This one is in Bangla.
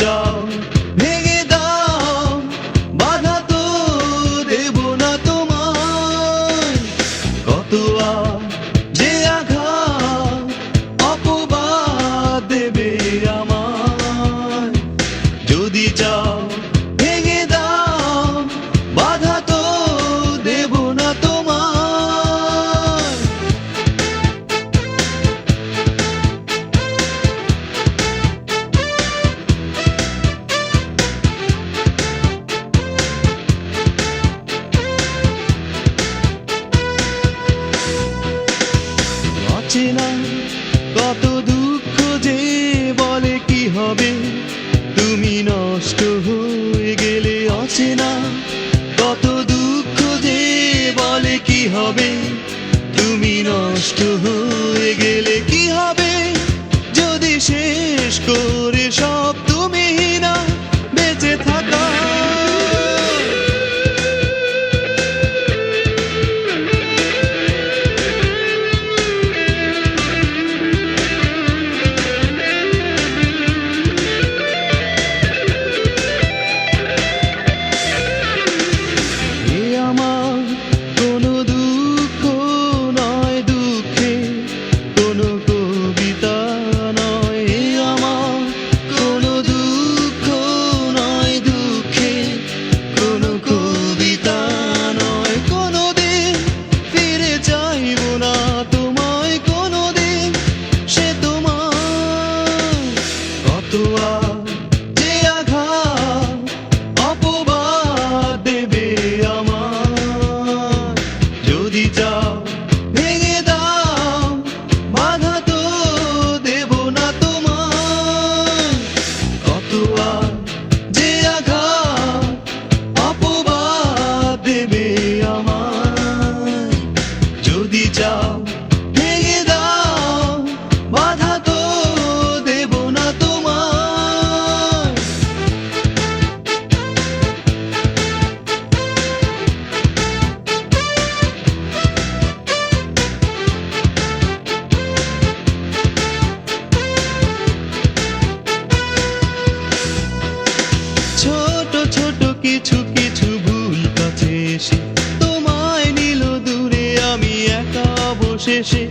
চাও ভেঙে দাও, বাধা তো দেব না তোমায়। কত যে আঘাত অপবাদ দেবে আমায়। যদি চাও ভেঙে দাও, বাধা তো দেব না তোমায়। অচেনা কত দুঃখ যে বলে কি হবে তুমি নষ্ট হয়ে গেলে। অচেনা কত দুঃখ যে বলে কি হবে তুমি নষ্ট হয়ে গেলে। কি হবে যদি শেষ করে সব তুমি না বেঁচে থাকা। কোনো দুঃখ নয়, দুঃখে কোনো কবিতা নয়। আমার কোনো দুঃখ নয়, দুঃখে কোনো কবিতা নয়। কোনোদিন ফিরে চাইব না তোমায়, কোনোদিন সে তোমার। কত যে আঘাত অপবাদ দেবে আমায়। যদি চাও ভেঙে দাও, বাধা তো দেব না তোমায়। কত যে আঘাত অপবাদ দেবে আমায়। যদি চাও ভেঙে দাও, বাধা তো দেব না তোমায়। ছোট ছোট কিছু কিছু ভুল কাছে এসে তোমায় নিল দূরে, আমি একা অবশেষে